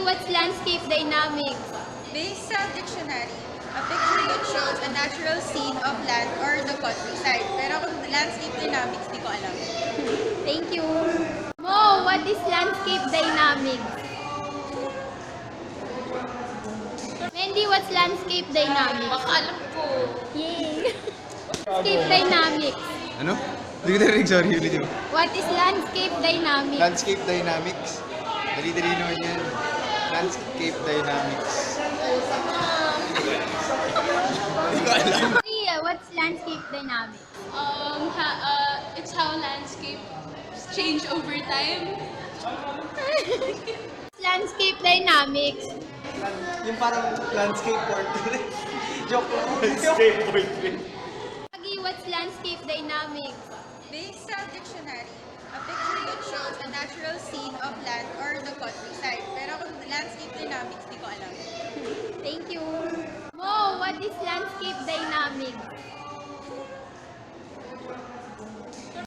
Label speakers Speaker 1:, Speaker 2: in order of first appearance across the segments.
Speaker 1: what's landscape dynamics?
Speaker 2: Based sa dictionary, a picture that shows a natural scene of land or the countryside. Pero kung landscape dynamics, di ko alam.
Speaker 1: Thank you. Mo, what is landscape dynamics? Mandy, what's landscape dynamics?
Speaker 3: Baka alam ko.
Speaker 1: Yay! Landscape dynamics.
Speaker 4: Ano? Hindi ko narinig, sorry. Ulit mo.
Speaker 1: What is landscape dynamics?
Speaker 4: Landscape dynamics. Dali-dali naman yan. Landscape dynamics. Hindi ko alam.
Speaker 1: Maria, what's landscape dynamics?
Speaker 3: It's how landscapes change over time.
Speaker 1: Landscape dynamics.
Speaker 4: Yung parang landscape portrait. Joke lang. Landscape portrait.
Speaker 1: Agi, what's landscape dynamics?
Speaker 2: Based sa dictionary, a picture that shows a natural scene of land or the countryside. Pero kung landscape dynamics, di ko alam.
Speaker 1: Thank you. Mo, what is landscape dynamics?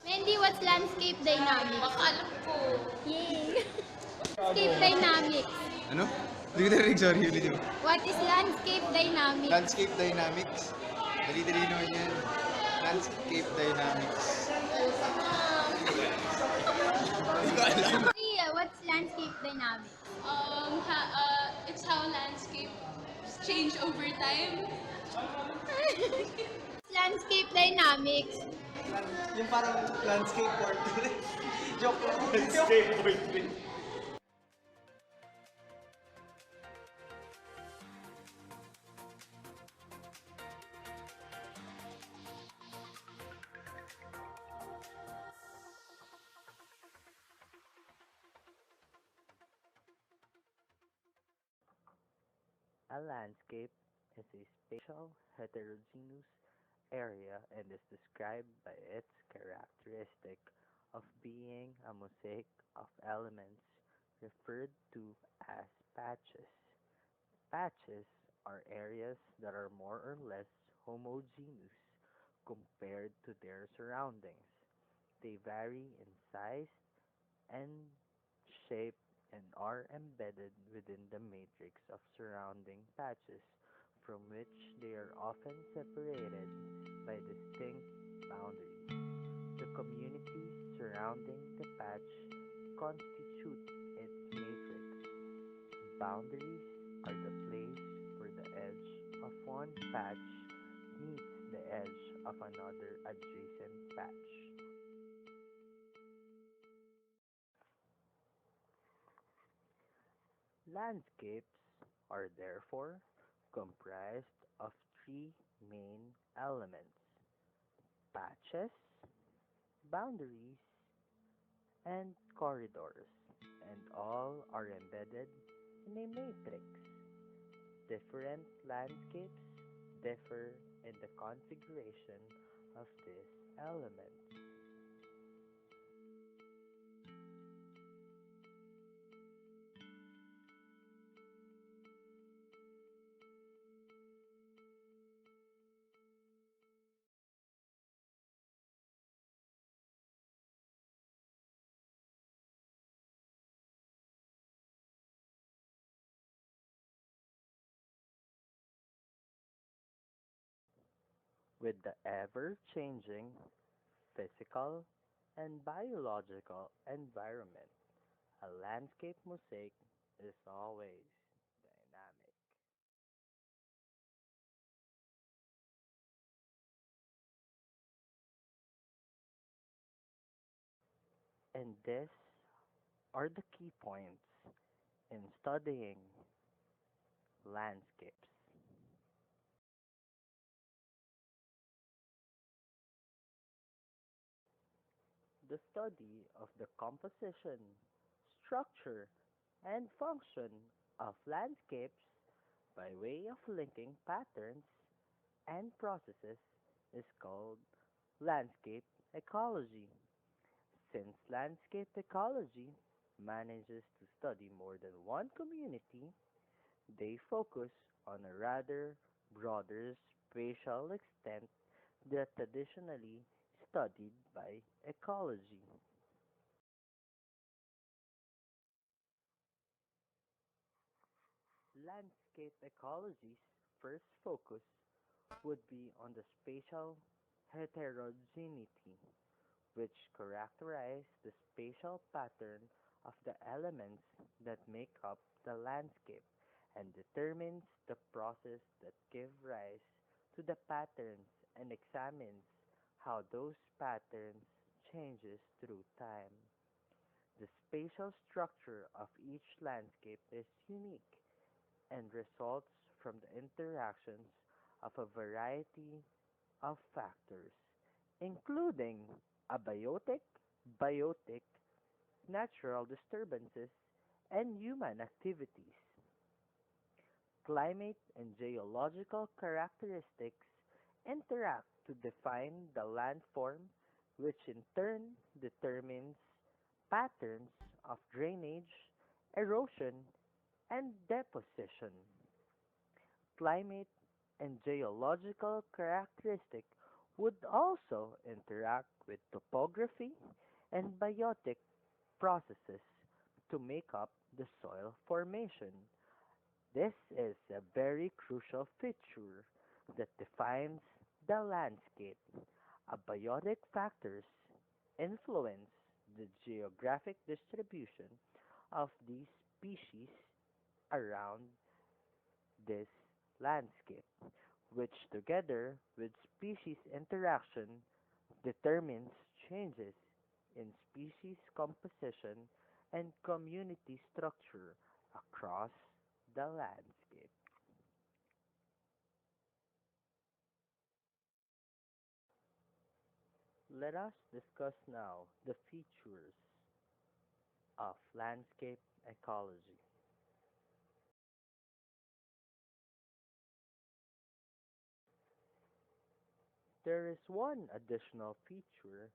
Speaker 1: Mandy, what's landscape dynamics?
Speaker 3: Baka alam ko.
Speaker 1: Yay! Landscape dynamics.
Speaker 4: Ano? Hindi ko narinig, sorry. Ulit mo.
Speaker 1: What is landscape dynamics?
Speaker 4: Landscape dynamics. Dali-dali naman yan. Landscape dynamics. Hindi ko alam.
Speaker 1: Maria, what's landscape dynamics?
Speaker 3: It's how landscapes change over time.
Speaker 1: Landscape dynamics.
Speaker 4: Yung parang landscape portrait. Joke lang. Landscape portrait.
Speaker 5: A landscape is a spatial heterogeneous area and is described by its characteristic of being a mosaic of elements referred to as patches. Patches are areas that are more or less homogeneous compared to their surroundings. They vary in size and shape and are embedded within the matrix of surrounding patches, from which they are often separated by distinct boundaries. The communities surrounding the patch constitute its matrix. Boundaries are the place where the edge of one patch meets the edge of another adjacent patch. Landscapes are therefore comprised of three main elements: patches, boundaries, and corridors, and all are embedded in a matrix. Different landscapes differ in the configuration of this element. With the ever-changing physical and biological environment, a landscape mosaic is always dynamic. And these are the key points in studying landscapes. The study of the composition, structure, and function of landscapes by way of linking patterns and processes is called landscape ecology. Since landscape ecology manages to study more than one community, they focus on a rather broader spatial extent than traditionally studied by ecology. Landscape ecology's first focus would be on the spatial heterogeneity, which characterize the spatial pattern of the elements that make up the landscape and determines the process that give rise to the patterns and examines how those patterns changes through time. The spatial structure of each landscape is unique and results from the interactions of a variety of factors, including abiotic, biotic, natural disturbances, and human activities. Climate and geological characteristics interact to define the landform, which in turn determines patterns of drainage, erosion, and deposition. Climate and geological characteristics would also interact with topography and biotic processes to make up the soil formation. This is a very crucial feature that defines the landscape. Abiotic factors influence the geographic distribution of these species around this landscape, which together with species interaction determines changes in species composition and community structure across the landscape. Let us discuss now the features of landscape ecology. There is one additional feature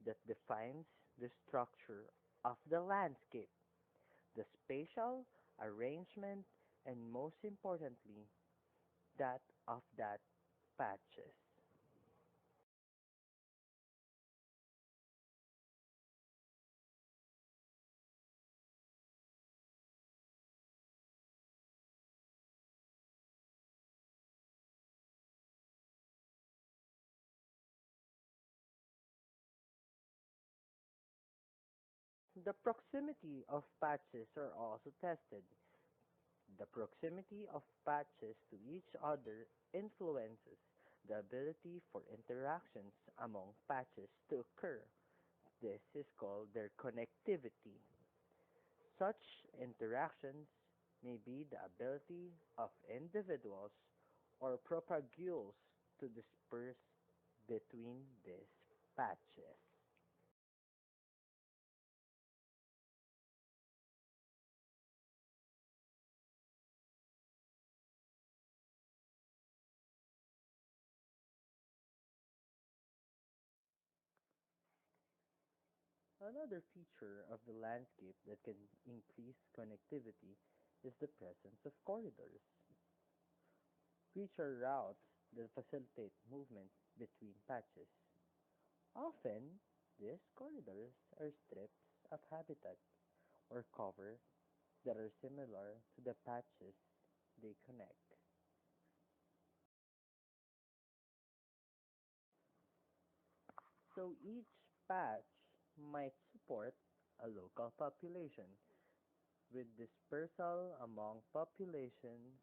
Speaker 5: that defines the structure of the landscape, the spatial arrangement, and most importantly, that of that patches. The proximity of patches are also tested. The proximity of patches to each other influences the ability for interactions among patches to occur. This is called their connectivity. Such interactions may be the ability of individuals or propagules to disperse between these patches. Another feature of the landscape that can increase connectivity is the presence of corridors, which are routes that facilitate movement between patches. Often, these corridors are strips of habitat or cover that are similar to the patches they connect. So each patch might support a local population with dispersal among populations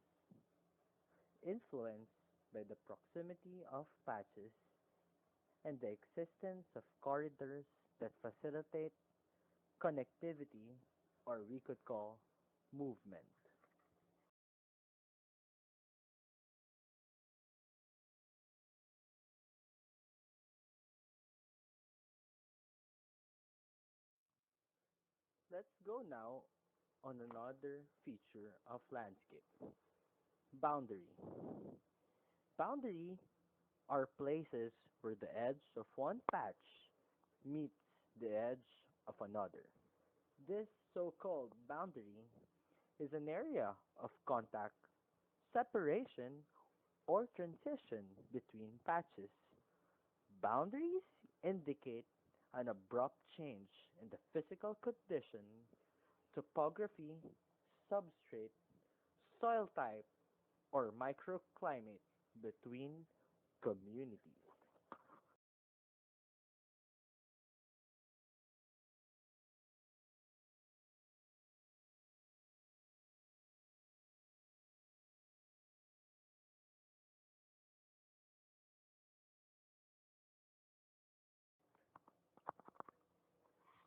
Speaker 5: influenced by the proximity of patches and the existence of corridors that facilitate connectivity, or we could call movement. Let's go now on another feature of landscape, boundary. Boundary are places where the edge of one patch meets the edge of another. This so-called boundary is an area of contact, separation, or transition between patches. Boundaries indicate an abrupt change in the physical condition, topography, substrate, soil type, or microclimate between communities.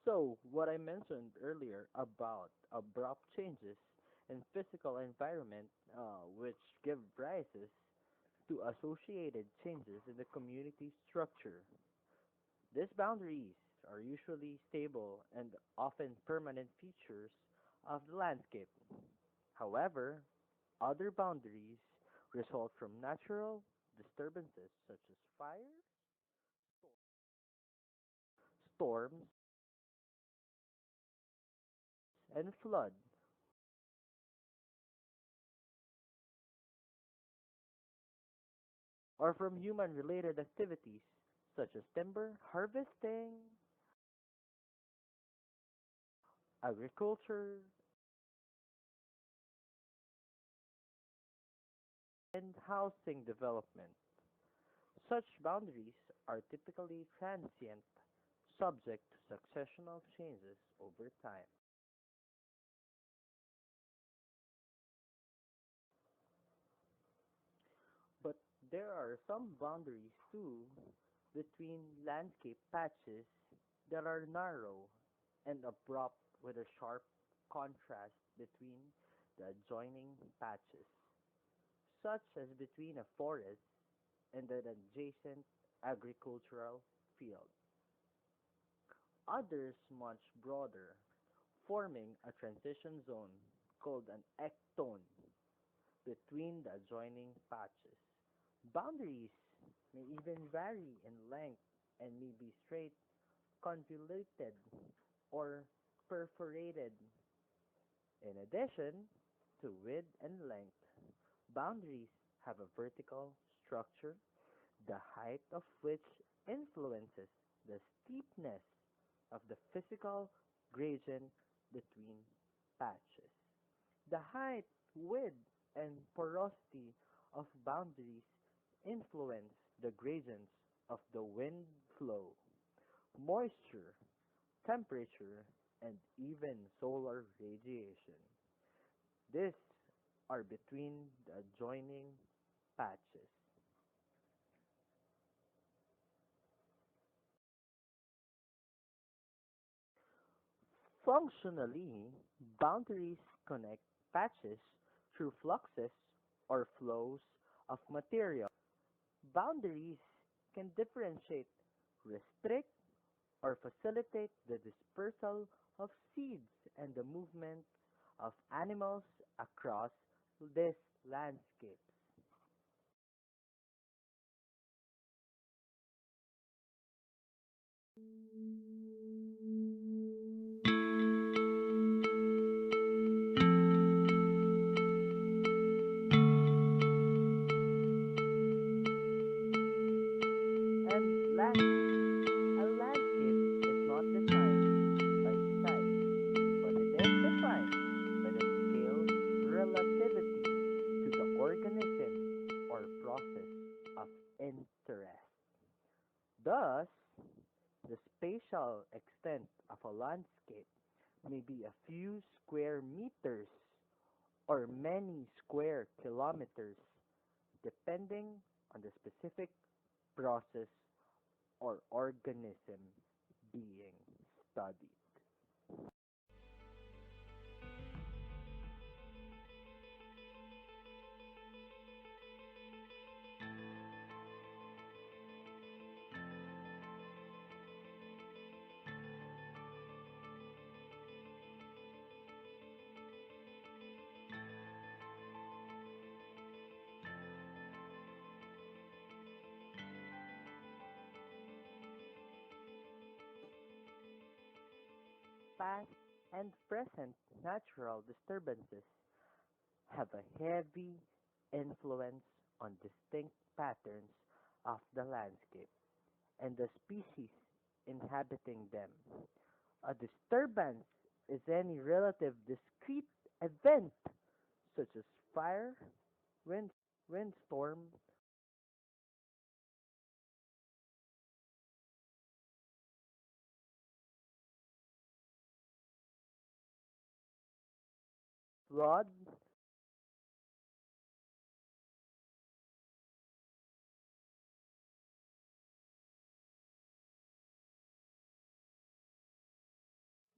Speaker 5: So, what I mentioned earlier about abrupt changes in physical environment, which give rises to associated changes in the community structure. These boundaries are usually stable and often permanent features of the landscape. However, other boundaries result from natural disturbances such as fire, storms, and flood, or from human-related activities such as timber harvesting, agriculture, and housing development. Such boundaries are typically transient, subject to successional changes over time. But there are some boundaries too between landscape patches that are narrow and abrupt with a sharp contrast between the adjoining patches, such as between a forest and an adjacent agricultural field. Others much broader, forming a transition zone called an ectone between the adjoining patches. Boundaries may even vary in length and may be straight, convoluted, or perforated. In addition to width and length, boundaries have a vertical structure, the height of which influences the steepness of the physical gradient between patches. The height, width, and porosity of boundaries influence the gradients of the wind flow, moisture, temperature, and even solar radiation. These are between the adjoining patches. Functionally, boundaries connect patches through fluxes or flows of material. Boundaries can differentiate, restrict, or facilitate the dispersal of seeds and the movement of animals across these landscapes. And lastly, a landscape is not defined by size, but it is defined by the scale relativity to the organism or process of interest. Thus, the spatial extent of a landscape may be a few square meters or many square kilometers, depending on the specific process or organism being studied. Past and present natural disturbances have a heavy influence on distinct patterns of the landscape and the species inhabiting them. A disturbance is any relative discrete event, such as Fire, windstorm, flood,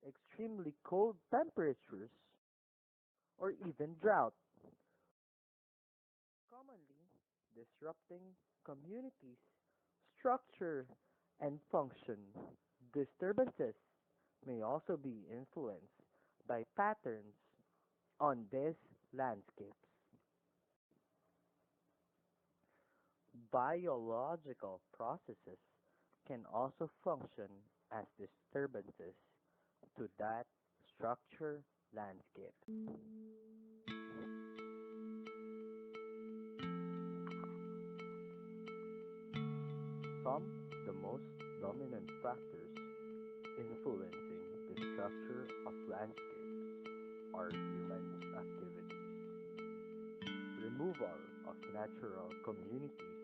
Speaker 5: extremely cold temperatures, or even drought, commonly disrupting communities' structure and function. Disturbances may also be influenced by patterns on these landscapes. Biological processes can also function as disturbances to that structure landscape. Some of the most dominant factors influencing the structure of landscapes are human activities. Removal of natural communities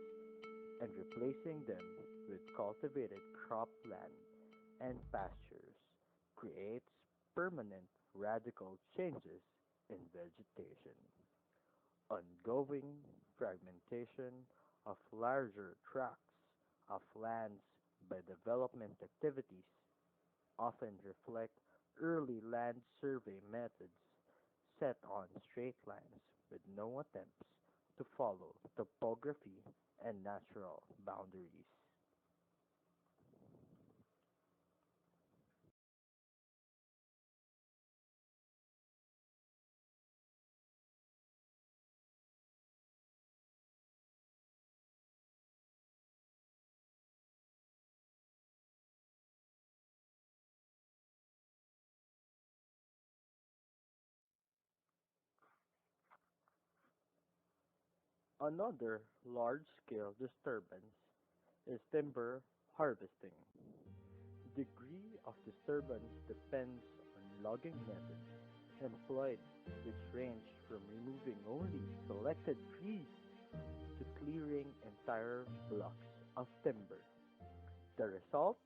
Speaker 5: and replacing them with cultivated cropland and pastures creates permanent radical changes in vegetation. Ongoing fragmentation of larger tracts of lands by development activities often reflect early land survey methods set on straight lines with no attempts to follow topography and natural boundaries. Another large-scale disturbance is timber harvesting. Degree of disturbance depends on logging methods employed, which range from removing only selected trees to clearing entire blocks of timber. The result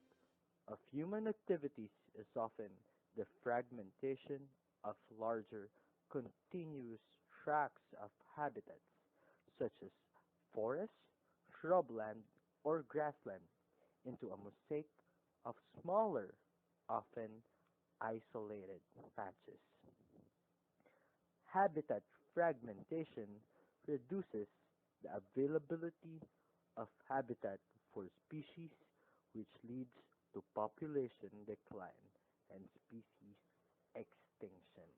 Speaker 5: of human activities is often the fragmentation of larger continuous tracts of habitats, such as forest, shrubland, or grassland, into a mosaic of smaller, often isolated patches. Habitat fragmentation reduces the availability of habitat for species, which leads to population decline and species extinction.